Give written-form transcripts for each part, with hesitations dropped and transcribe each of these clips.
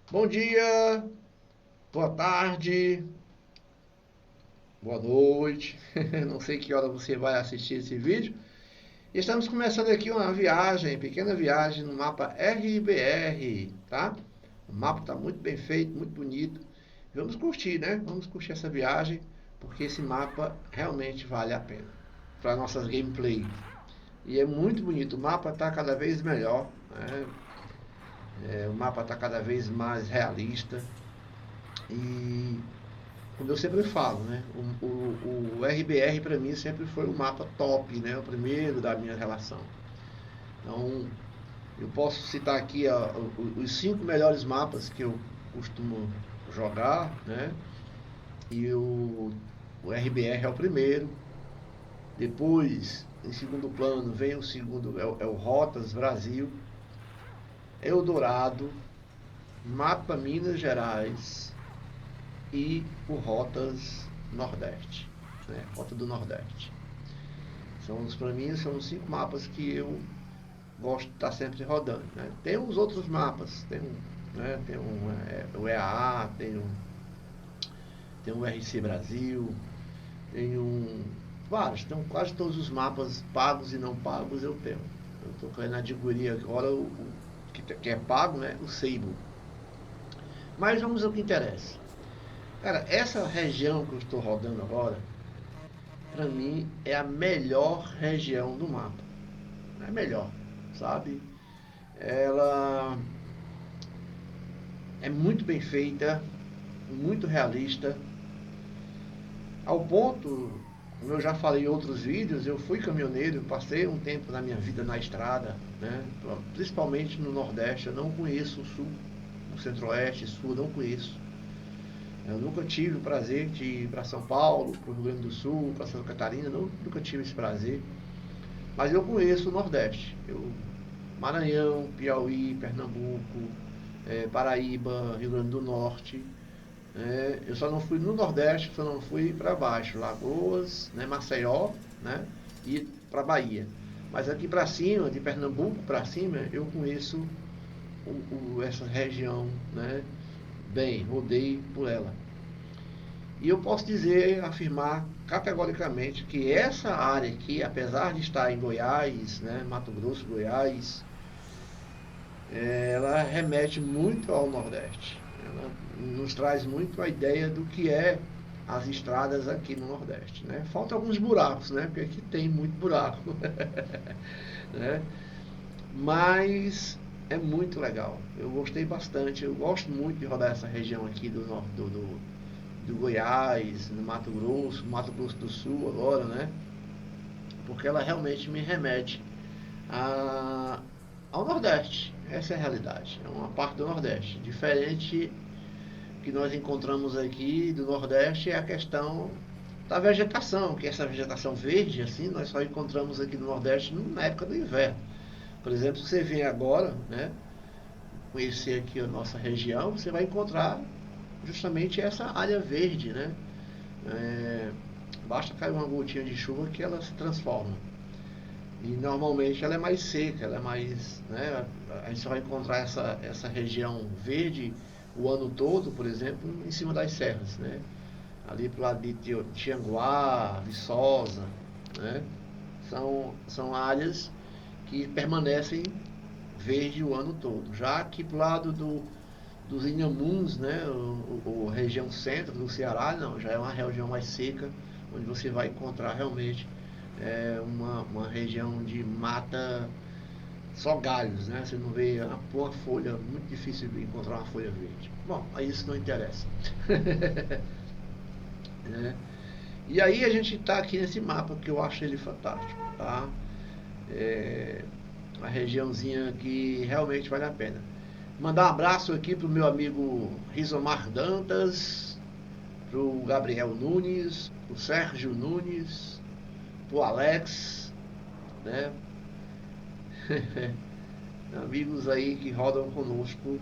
Bom dia, boa tarde, boa noite. Não sei que hora você vai assistir esse vídeo. Estamos começando aqui uma viagem, pequena viagem no mapa RBR, tá? O mapa está muito bem feito, muito bonito. Vamos curtir, né? Vamos curtir essa viagem, porque esse mapa realmente vale a pena para nossas gameplays. E é muito bonito, o mapa está cada vez melhor, né? O mapa está cada vez mais realista. E como eu sempre falo, né? O RBR para mim sempre foi o mapa top, né? O primeiro da minha relação. Então, eu posso citar aqui os 5 melhores mapas que eu costumo jogar, né? E o RBR é o primeiro. Depois, em segundo plano, vem o segundo, é o Rotas Brasil, Eldorado, Mapa Minas Gerais e o Rotas Nordeste, né? Rota do Nordeste. Para mim, são os 5 mapas que eu gosto de estar sempre rodando, né? Tem os outros mapas, o EAA, tem o RC Brasil, tem vários, então quase todos os mapas pagos e não pagos eu tenho. Eu estou querendo adquirir agora que é pago, né? O Sable. Mas vamos ao que interessa. Cara, essa região que eu estou rodando agora, para mim é a melhor região do mapa. É melhor, sabe? Ela é muito bem feita, muito realista, ao ponto, como eu já falei em outros vídeos, eu fui caminhoneiro, passei um tempo na minha vida na estrada, né? Principalmente no Nordeste. Eu não conheço o Sul, o Centro-Oeste, Sul, eu não conheço. Eu nunca tive o prazer de ir para São Paulo, para o Rio Grande do Sul, para Santa Catarina, nunca tive esse prazer. Mas eu conheço o Nordeste. Maranhão, Piauí, Pernambuco, Paraíba, Rio Grande do Norte. Eu só não fui no Nordeste, só não fui para baixo, Lagoas, né, Maceió, né, e para Bahia. Mas aqui para cima, de Pernambuco para cima, eu conheço essa região, né, bem, rodei por ela. E eu posso dizer, afirmar categoricamente que essa área aqui, apesar de estar em Goiás, né, Mato Grosso, Goiás, ela remete muito ao Nordeste. Ela nos traz muito a ideia do que é as estradas aqui no Nordeste, né? Falta alguns buracos, né? Porque aqui tem muito buraco, né? Mas é muito legal. Eu gostei bastante. Eu gosto muito de rodar essa região aqui do Goiás, no Mato Grosso do Sul agora, né? Porque ela realmente me remete a, ao Nordeste. Essa é a realidade. É uma parte do Nordeste. Diferente que nós encontramos aqui do Nordeste é a questão da vegetação, que essa vegetação verde, assim, nós só encontramos aqui no Nordeste na época do inverno. Por exemplo, se você vem agora, né, conhecer aqui a nossa região, você vai encontrar justamente essa área verde, né? É, basta cair uma gotinha de chuva que ela se transforma. E normalmente ela é mais seca, ela é mais, né, a gente só vai encontrar essa região verde o ano todo, por exemplo, em cima das serras, né? Ali pro lado de Tianguá, Viçosa, né? São áreas que permanecem verde o ano todo. Já aqui pro lado dos Inhamuns, né? O região centro do Ceará, não, já é uma região mais seca, onde você vai encontrar realmente uma região de mata, só galhos, né? Você não vê uma folha, muito difícil de encontrar uma folha verde. Bom, aí isso não interessa. Né? E aí a gente está aqui nesse mapa que eu acho ele fantástico, tá? Uma regiãozinha que realmente vale a pena. Mandar um abraço aqui pro meu amigo Rizomar Dantas, pro Gabriel Nunes, pro Sérgio Nunes, pro Alex, né? Amigos aí que rodam conosco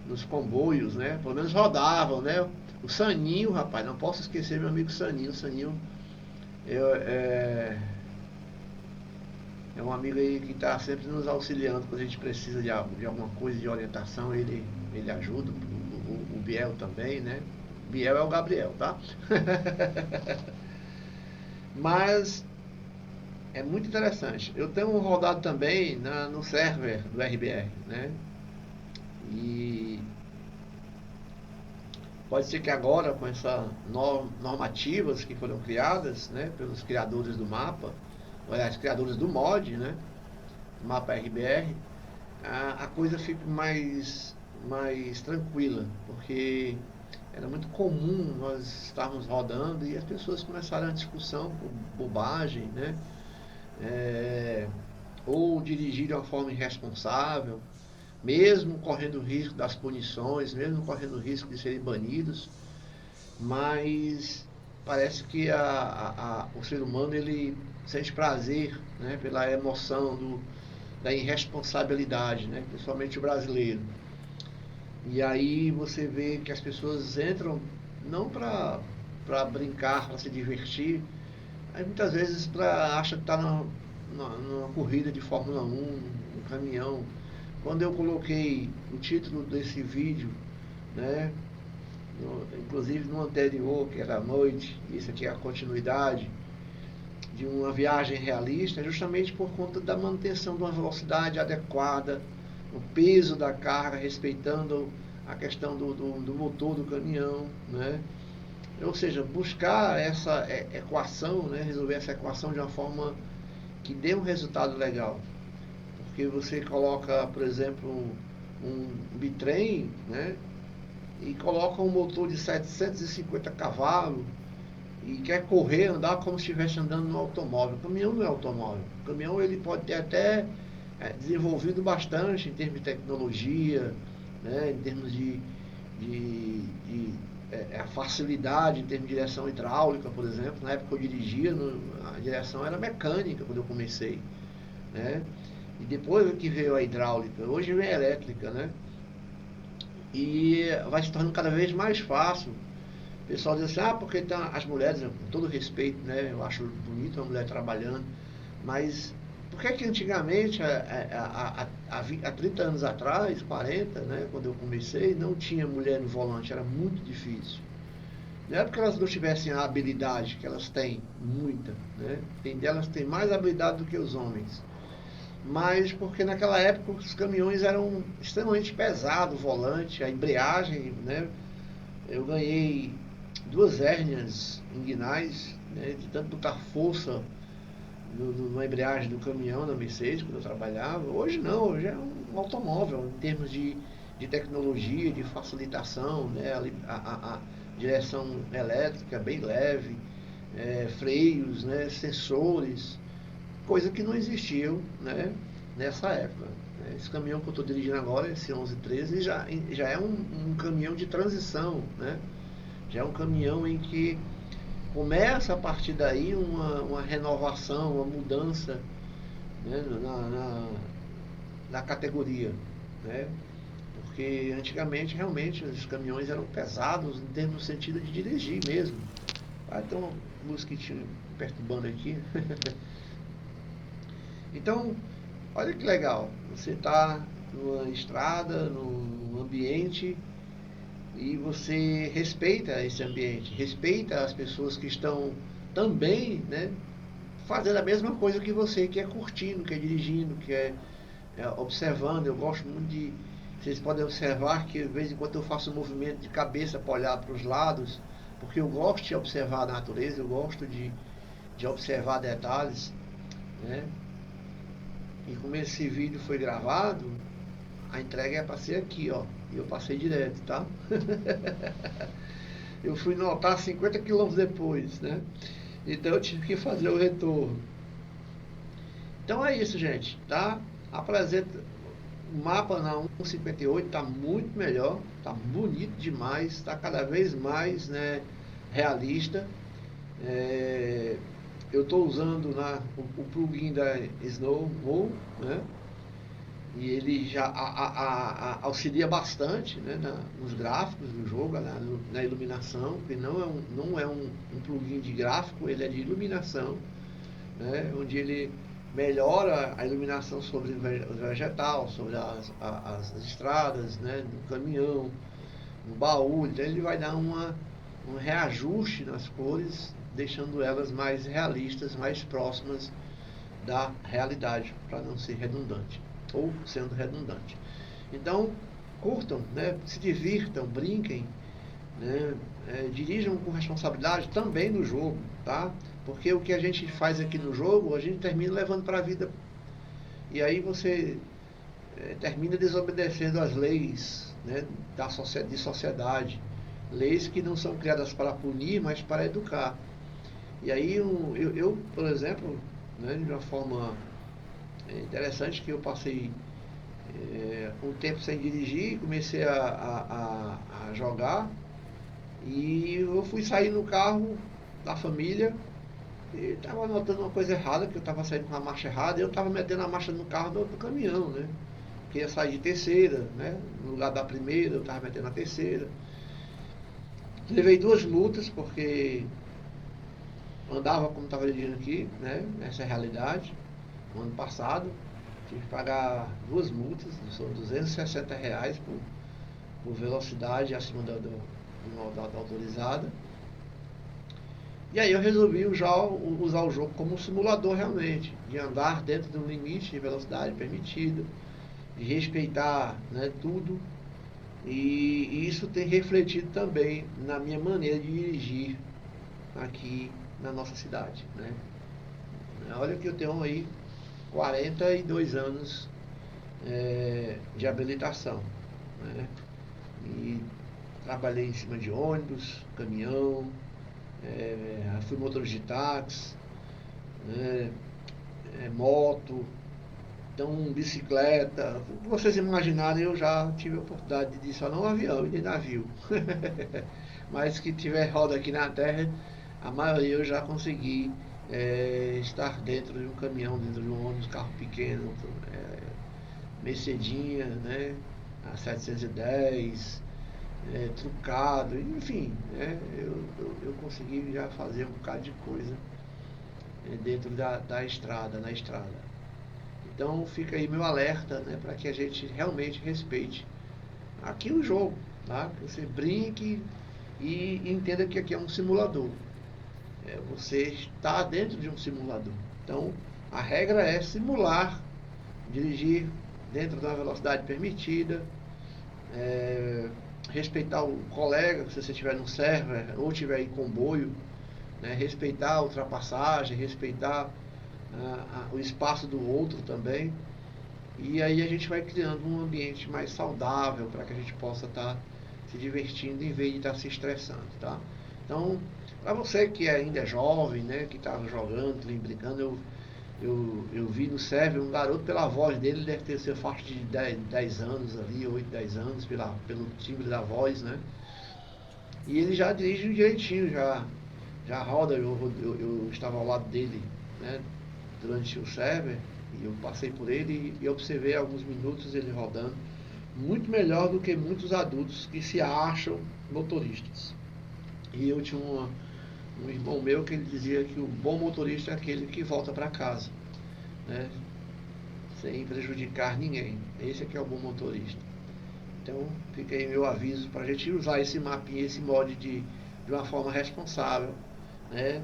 nos comboios, né? Pelo menos rodavam, né? O Saninho, rapaz, não posso esquecer meu amigo Saninho. O Saninho é um amigo aí que está sempre nos auxiliando quando a gente precisa de alguma coisa de orientação, ele ajuda. o Biel também, né? Biel é o Gabriel, tá? Mas é muito interessante. Eu tenho rodado também no server do RBR, né? E pode ser que agora, com essas normativas que foram criadas, né, pelos criadores do mapa, aliás, criadores do mod, né, mapa RBR, a coisa fique mais tranquila, porque era muito comum nós estarmos rodando e as pessoas começaram a discussão por bobagem, né, é, ou dirigir de uma forma irresponsável, mesmo correndo o risco das punições, mesmo correndo o risco de serem banidos, mas parece que o ser humano ele sente prazer, né, pela emoção da irresponsabilidade, né, principalmente o brasileiro. E aí você vê que as pessoas entram não para brincar, para se divertir, mas muitas vezes acha que está numa corrida de Fórmula 1, um caminhão. Quando eu coloquei o título desse vídeo, né, inclusive no anterior, que era a noite, isso aqui é a continuidade de uma viagem realista, justamente por conta da manutenção de uma velocidade adequada, o peso da carga, respeitando a questão do motor do caminhão, né? Ou seja, buscar essa equação, né? Resolver essa equação de uma forma que dê um resultado legal. Porque você coloca, por exemplo, um bitrem, né? E coloca um motor de 750 cavalos e quer correr, andar como se estivesse andando no automóvel. O caminhão não é automóvel. O caminhão ele pode ter até desenvolvido bastante em termos de tecnologia, né, em termos de a facilidade em termos de direção hidráulica, por exemplo. Na época que eu dirigia, a direção era mecânica quando eu comecei, né? E depois que veio a hidráulica, hoje vem a elétrica, né? E vai se tornando cada vez mais fácil. O pessoal diz assim, porque tá, as mulheres, com todo respeito, né? Eu acho bonito uma mulher trabalhando, mas por que antigamente, há 30 anos atrás, 40, né, quando eu comecei, não tinha mulher no volante, era muito difícil. Não é porque elas não tivessem a habilidade que elas têm, muita, né? Tem delas que têm mais habilidade do que os homens. Mas porque naquela época os caminhões eram extremamente pesados, o volante, a embreagem, né? Eu ganhei 2 hérnias inguinais, né, de tanto botar força na embreagem do caminhão, da Mercedes, quando eu trabalhava. Hoje não, hoje é um automóvel, em termos de tecnologia, de facilitação, né, a direção elétrica bem leve, freios, né, sensores, coisa que não existiu, né, nessa época. Esse caminhão que eu estou dirigindo agora, esse 1113, já é um caminhão de transição, né? Já é um caminhão em que começa a partir daí uma renovação, uma mudança, né, na categoria, né? Porque antigamente realmente os caminhões eram pesados em termos no sentido de dirigir mesmo. Tem uma mosquitinho perturbando aqui. Então, olha que legal, você está numa estrada, num ambiente e você respeita esse ambiente, respeita as pessoas que estão também, né, fazendo a mesma coisa que você, que é curtindo, que é dirigindo, que é observando. Eu gosto muito de... Vocês podem observar que de vez em quando eu faço um movimento de cabeça para olhar para os lados, porque eu gosto de observar a natureza, eu gosto de observar detalhes, né? E como esse vídeo foi gravado, a entrega é para ser aqui, ó. E eu passei direto, tá? Eu fui notar 50 quilômetros depois, né? Então eu tive que fazer o retorno. Então é isso, gente, tá? Apresenta o mapa na 1.58, tá muito melhor, tá bonito demais, tá cada vez mais, né, realista. Eu estou usando o plugin da Snowmo, né? E ele já auxilia bastante, né, nos gráficos do jogo, na iluminação, que não é um plugin de gráfico, ele é de iluminação, né, onde ele melhora a iluminação sobre o vegetal, sobre as estradas, né, do caminhão, no baú, então ele vai dar um reajuste nas cores, deixando elas mais realistas, mais próximas da realidade, para não ser redundante, ou sendo redundante. Então, curtam, né, se divirtam, brinquem, né, dirijam com responsabilidade também no jogo, tá? Porque o que a gente faz aqui no jogo, a gente termina levando para a vida. E aí você termina desobedecendo as leis, né, de sociedade. Leis que não são criadas para punir, mas para educar. E aí eu por exemplo, né, de uma forma interessante, que eu passei um tempo sem dirigir, comecei a jogar, e eu fui sair no carro da família e estava notando uma coisa errada, que eu estava saindo com a marcha errada, e eu estava metendo a marcha no carro do caminhão, né? Que ia sair de terceira, né? No lugar da primeira, eu estava metendo a terceira. Levei 2 multas, porque andava como estava dirigindo aqui, né? Essa é a realidade. No ano passado, tive que pagar 2 multas, são R$ 260 por velocidade acima da autorizada. E aí eu resolvi usar o jogo como um simulador realmente, de andar dentro do limite de velocidade permitida, de respeitar, né, tudo. E isso tem refletido também na minha maneira de dirigir aqui na nossa cidade, né? Olha que eu tenho aí 42 anos de habilitação, né? E trabalhei em cima de ônibus, caminhão, fui motorista de táxi, né? Moto, então bicicleta, o que vocês imaginarem, eu já tive a oportunidade de só não avião e de navio. Mas que tiver roda aqui na terra, a maioria eu já consegui estar dentro de um caminhão, dentro de um ônibus, carro pequeno, Mercedinha, né? A 710, trucado, enfim, né? Eu consegui já fazer um bocado de coisa dentro da estrada, na estrada. Então fica aí meu alerta, né, para que a gente realmente respeite aqui o jogo, tá? Que você brinque e entenda que aqui é um simulador. Você está dentro de um simulador. Então a regra é simular, dirigir dentro da velocidade permitida, respeitar o colega, se você estiver no server ou estiver em comboio, né, respeitar a ultrapassagem, respeitar o espaço do outro também. E aí a gente vai criando um ambiente mais saudável para que a gente possa estar se divertindo em vez de estar se estressando, tá? Então, para você que ainda é jovem, né, que está jogando, brincando, eu vi no server um garoto, pela voz dele, deve ter seu faixa de 10 anos ali, 8, 10 anos, pelo timbre da voz, né? E ele já dirige direitinho, já roda, eu estava ao lado dele, né, durante o server, e eu passei por ele e observei alguns minutos ele rodando, muito melhor do que muitos adultos que se acham motoristas. E eu tinha um irmão meu que ele dizia que o bom motorista é aquele que volta para casa, né, sem prejudicar ninguém. Esse aqui é o bom motorista. Então fica aí meu aviso para a gente usar esse mapinha, esse mod de uma forma responsável, né,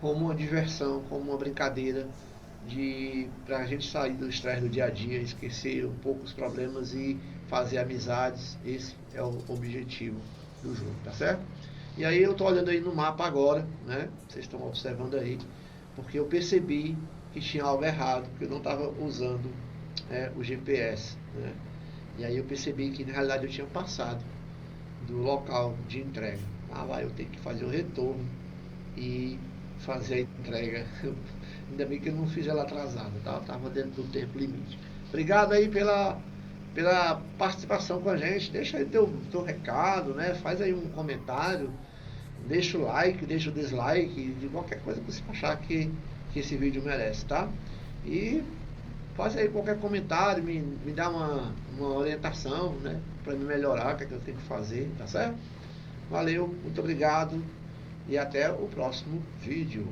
como uma diversão, como uma brincadeira, para a gente sair do estresse do dia a dia, esquecer um pouco os problemas e fazer amizades. Esse é o objetivo do jogo, tá certo? E aí eu estou olhando aí no mapa agora, né? Vocês estão observando aí, porque eu percebi que tinha algo errado, porque eu não estava usando o GPS, né? E aí eu percebi que na realidade eu tinha passado do local de entrega. Lá eu tenho que fazer o retorno e fazer a entrega. Ainda bem que eu não fiz ela atrasada, tá? Estava dentro do tempo limite. Obrigado aí pela participação com a gente. Deixa aí teu recado, né? Faz aí um comentário, deixa o like, deixa o dislike, de qualquer coisa que você achar que esse vídeo merece, tá? E faz aí qualquer comentário, me dá uma orientação, né? Para me melhorar, o que é que eu tenho que fazer, tá certo? Valeu, muito obrigado e até o próximo vídeo.